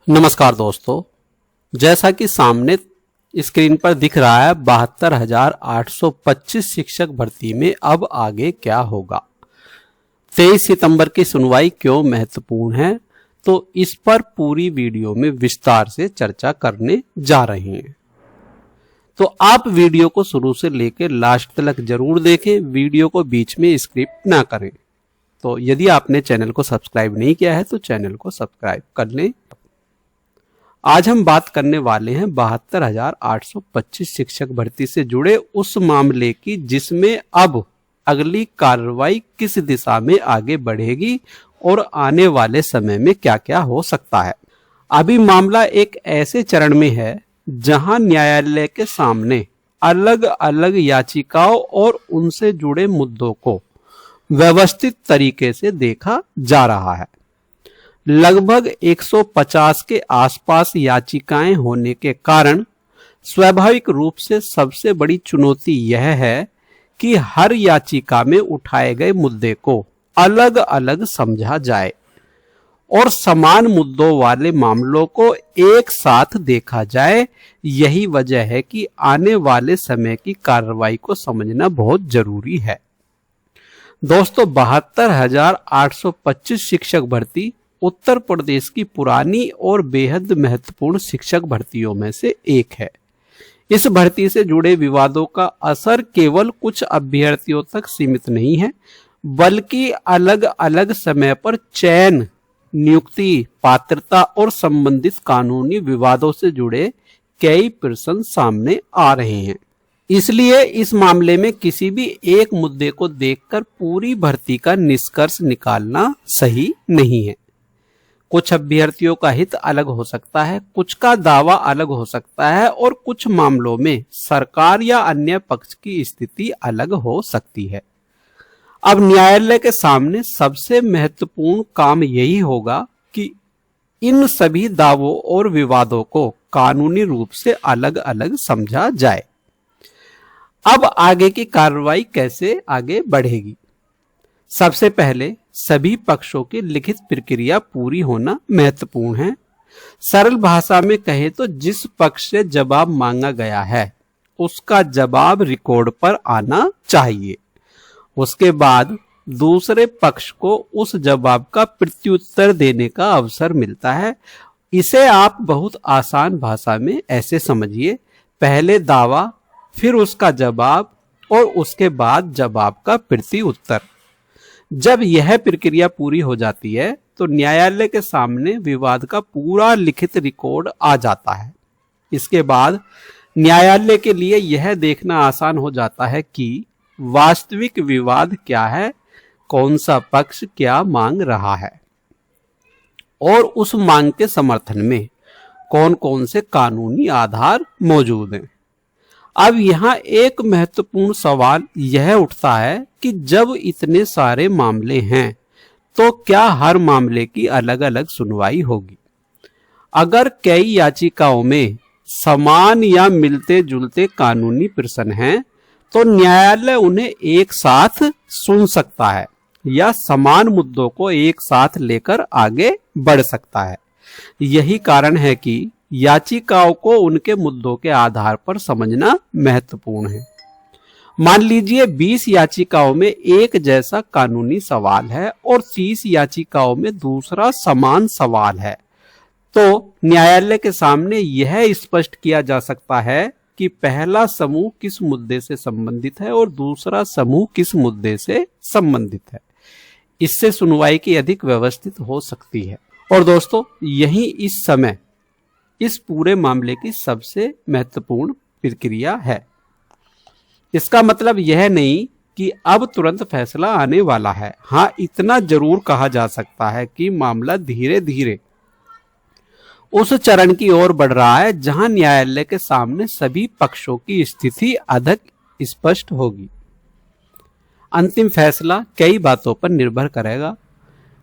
नमस्कार दोस्तों, जैसा कि सामने स्क्रीन पर दिख रहा है 72,825 शिक्षक भर्ती में अब आगे क्या होगा। 23 सितंबर की सुनवाई क्यों महत्वपूर्ण है, तो इस पर पूरी वीडियो में विस्तार से चर्चा करने जा रहे हैं। तो आप वीडियो को शुरू से लेकर लास्ट तक जरूर देखें, वीडियो को बीच में स्किप ना करें। तो यदि आपने चैनल को सब्सक्राइब नहीं किया है तो चैनल को सब्सक्राइब कर लें। आज हम बात करने वाले हैं 72,825 शिक्षक भर्ती से जुड़े उस मामले की जिसमें अब अगली कार्रवाई किस दिशा में आगे बढ़ेगी और आने वाले समय में क्या क्या हो सकता है। अभी मामला एक ऐसे चरण में है जहां न्यायालय के सामने अलग अलग याचिकाओं और उनसे जुड़े मुद्दों को व्यवस्थित तरीके से देखा जा रहा है। लगभग 150 के आसपास याचिकाएं होने के कारण स्वाभाविक रूप से सबसे बड़ी चुनौती यह है कि हर याचिका में उठाए गए मुद्दे को अलग अलग समझा जाए और समान मुद्दों वाले मामलों को एक साथ देखा जाए। यही वजह है कि आने वाले समय की कार्रवाई को समझना बहुत जरूरी है। दोस्तों, 72,825 शिक्षक भर्ती उत्तर प्रदेश की पुरानी और बेहद महत्वपूर्ण शिक्षक भर्तियों में से एक है। इस भर्ती से जुड़े विवादों का असर केवल कुछ अभ्यर्थियों तक सीमित नहीं है, बल्कि अलग अलग समय पर चयन, नियुक्ति, पात्रता और संबंधित कानूनी विवादों से जुड़े कई प्रश्न सामने आ रहे हैं। इसलिए इस मामले में किसी भी एक मुद्दे को देखकर पूरी भर्ती का निष्कर्ष निकालना सही नहीं है। कुछ अभ्यर्थियों का हित अलग हो सकता है, कुछ का दावा अलग हो सकता है और कुछ मामलों में सरकार या अन्य पक्ष की स्थिति अलग हो सकती है। अब न्यायालय के सामने सबसे महत्वपूर्ण काम यही होगा कि इन सभी दावों और विवादों को कानूनी रूप से अलग अलग समझा जाए। अब आगे की कार्रवाई कैसे आगे बढ़ेगी। सबसे पहले सभी पक्षों की लिखित प्रक्रिया पूरी होना महत्वपूर्ण है। सरल भाषा में कहे तो जिस पक्ष से जवाब मांगा गया है उसका जवाब रिकॉर्ड पर आना चाहिए। उसके बाद दूसरे पक्ष को उस जवाब का प्रत्युत्तर देने का अवसर मिलता है। इसे आप बहुत आसान भाषा में ऐसे समझिए, पहले दावा, फिर उसका जवाब और उसके बाद जवाब का प्रत्युत्तर। जब यह प्रक्रिया पूरी हो जाती है तो न्यायालय के सामने विवाद का पूरा लिखित रिकॉर्ड आ जाता है। इसके बाद न्यायालय के लिए यह देखना आसान हो जाता है कि वास्तविक विवाद क्या है, कौन सा पक्ष क्या मांग रहा है और उस मांग के समर्थन में कौन कौन से कानूनी आधार मौजूद हैं। अब यहाँ एक महत्वपूर्ण सवाल यह उठता है कि जब इतने सारे मामले हैं तो क्या हर मामले की अलग अलग सुनवाई होगी। अगर कई याचिकाओं में समान या मिलते जुलते कानूनी प्रश्न हैं तो न्यायालय उन्हें एक साथ सुन सकता है या समान मुद्दों को एक साथ लेकर आगे बढ़ सकता है। यही कारण है कि याचिकाओं को उनके मुद्दों के आधार पर समझना महत्वपूर्ण है। मान लीजिए 20 याचिकाओं में एक जैसा कानूनी सवाल है और 30 याचिकाओं में दूसरा समान सवाल है, तो न्यायालय के सामने यह स्पष्ट किया जा सकता है कि पहला समूह किस मुद्दे से संबंधित है और दूसरा समूह किस मुद्दे से संबंधित है। इससे सुनवाई की अधिक व्यवस्थित हो सकती है। और दोस्तों, यही इस समय इस पूरे मामले की सबसे महत्वपूर्ण प्रक्रिया है। इसका मतलब यह नहीं कि अब तुरंत फैसला आने वाला है। हाँ, इतना जरूर कहा जा सकता है कि मामला धीरे धीरे उस चरण की ओर बढ़ रहा है जहां न्यायालय के सामने सभी पक्षों की स्थिति अधिक स्पष्ट होगी। अंतिम फैसला कई बातों पर निर्भर करेगा,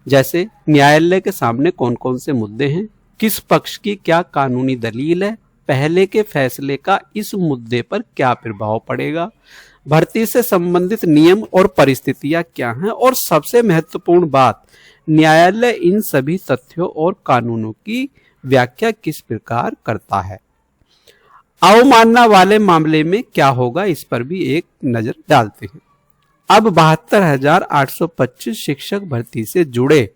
जैसे न्यायालय के सामने कौन कौन से मुद्दे हैं, किस पक्ष की क्या कानूनी दलील है, पहले के फैसले का इस मुद्दे पर क्या प्रभाव पड़ेगा, भर्ती से संबंधित नियम और परिस्थितियां क्या हैं, और सबसे महत्वपूर्ण बात, न्यायालय इन सभी तथ्यों और कानूनों की व्याख्या किस प्रकार करता है। अवमानना वाले मामले में क्या होगा, इस पर भी एक नजर डालते हैं। अब 72,825 शिक्षक भर्ती से जुड़े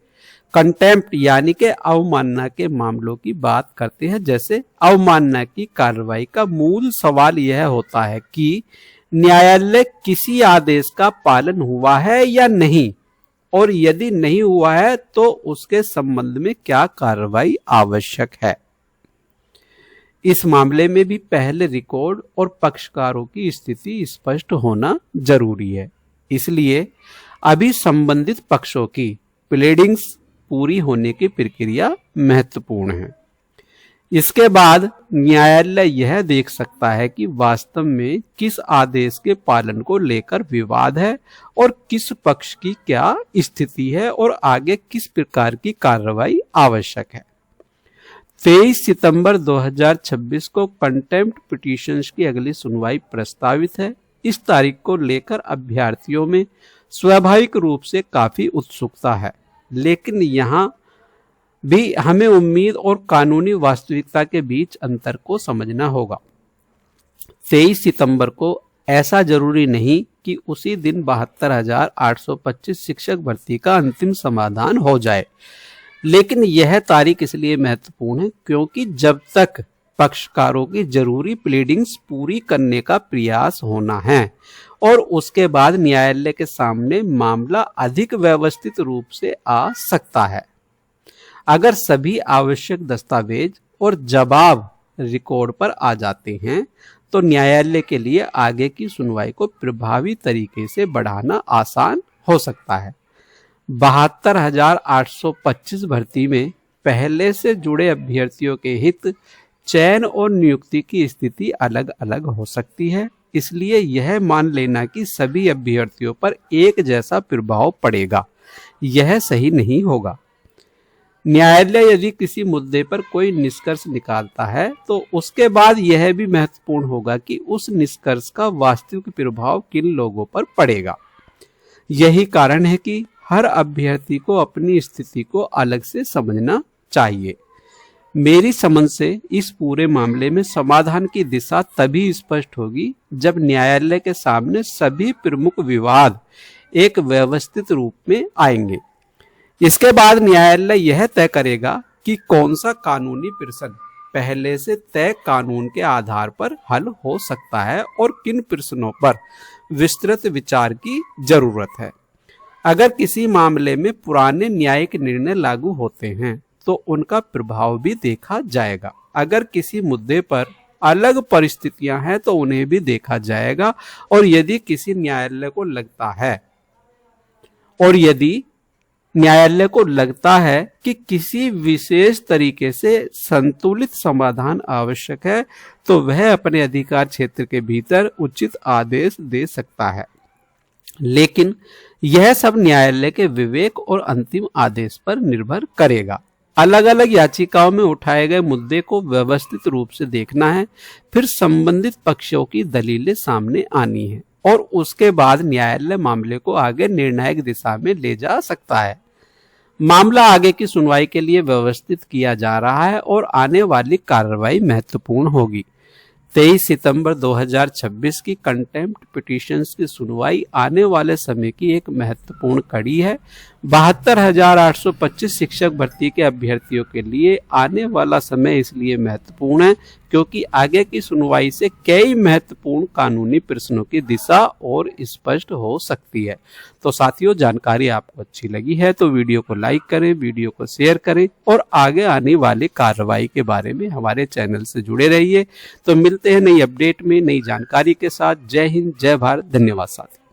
कंटेम्प्ट यानी कि अवमानना के मामलों की बात करते हैं। जैसे अवमानना की कार्रवाई का मूल सवाल यह होता है कि न्यायालय किसी आदेश का पालन हुआ है या नहीं, और यदि नहीं हुआ है तो उसके संबंध में क्या कार्रवाई आवश्यक है। इस मामले में भी पहले रिकॉर्ड और पक्षकारों की स्थिति स्पष्ट होना जरूरी है। इसलिए अभी संबंधित पक्षों की प्लेडिंग्स पूरी होने की प्रक्रिया महत्वपूर्ण है। इसके बाद न्यायालय यह देख सकता है कि वास्तव में किस आदेश के पालन को लेकर विवाद है और किस पक्ष की क्या स्थिति है और आगे किस प्रकार की कार्रवाई आवश्यक है। 23 सितंबर 2026 को कंटेम्प्ट पिटीशंस की अगली सुनवाई प्रस्तावित है। इस तारीख को लेकर अभ्यर्थियों में स्वाभाविक रूप से काफी उत्सुकता है, लेकिन यहाँ भी हमें उम्मीद और कानूनी वास्तविकता के बीच अंतर को समझना होगा। 23 सितंबर को ऐसा जरूरी नहीं कि उसी दिन 72,825 शिक्षक भर्ती का अंतिम समाधान हो जाए, लेकिन यह तारीख इसलिए महत्वपूर्ण है क्योंकि जब तक पक्षकारों की जरूरी प्लीडिंग्स पूरी करने का प्रयास होना है और उसके बाद न्यायालय के सामने मामला अधिक व्यवस्थित रूप से आ सकता है। अगर सभी आवश्यक दस्तावेज और जवाब रिकॉर्ड पर आ जाते हैं तो न्यायालय के लिए आगे की सुनवाई को प्रभावी तरीके से बढ़ाना आसान हो सकता है। 72,825 भर्ती में पहले से जुड़े अभ्यर्थियों के हित, चयन और नियुक्ति की स्थिति अलग अलग हो सकती है, इसलिए यह मान लेना कि सभी अभ्यर्थियों पर एक जैसा प्रभाव पड़ेगा, यह सही नहीं होगा। न्यायालय यदि किसी मुद्दे पर कोई निष्कर्ष निकालता है तो उसके बाद यह भी महत्वपूर्ण होगा कि उस निष्कर्ष का वास्तविक प्रभाव किन लोगों पर पड़ेगा। यही कारण है कि हर अभ्यर्थी को अपनी स्थिति को अलग से समझना चाहिए। मेरी समझ से इस पूरे मामले में समाधान की दिशा तभी स्पष्ट होगी जब न्यायालय के सामने सभी प्रमुख विवाद एक व्यवस्थित रूप में आएंगे। इसके बाद न्यायालय यह तय करेगा कि कौन सा कानूनी प्रश्न पहले से तय कानून के आधार पर हल हो सकता है और किन प्रश्नों पर विस्तृत विचार की जरूरत है। अगर किसी मामले में पुराने न्यायिक निर्णय लागू होते हैं तो उनका प्रभाव भी देखा जाएगा। अगर किसी मुद्दे पर अलग परिस्थितियां हैं तो उन्हें भी देखा जाएगा, और यदि न्यायालय को लगता है कि किसी विशेष तरीके से संतुलित समाधान आवश्यक है तो वह अपने अधिकार क्षेत्र के भीतर उचित आदेश दे सकता है, लेकिन यह सब न्यायालय के विवेक और अंतिम आदेश पर निर्भर करेगा। अलग अलग याचिकाओं में उठाए गए मुद्दे को व्यवस्थित रूप से देखना है, फिर संबंधित पक्षों की दलीलें सामने आनी है और उसके बाद न्यायालय मामले को आगे निर्णायक दिशा में ले जा सकता है। मामला आगे की सुनवाई के लिए व्यवस्थित किया जा रहा है और आने वाली कार्रवाई महत्वपूर्ण होगी। 23 सितंबर 2026 की कंटेम्प्ट पिटीशंस की सुनवाई आने वाले समय की एक महत्वपूर्ण कड़ी है। 72,825 शिक्षक भर्ती के अभ्यर्थियों के लिए आने वाला समय इसलिए महत्वपूर्ण है क्योंकि आगे की सुनवाई से कई महत्वपूर्ण कानूनी प्रश्नों की दिशा और स्पष्ट हो सकती है। तो साथियों, जानकारी आपको अच्छी लगी है तो वीडियो को लाइक करें, वीडियो को शेयर करें और आगे आने वाली कार्रवाई के बारे में हमारे चैनल से जुड़े रहिए। तो मिलते हैं नई अपडेट में नई जानकारी के साथ। जय हिंद, जय भारत, धन्यवाद साथियों।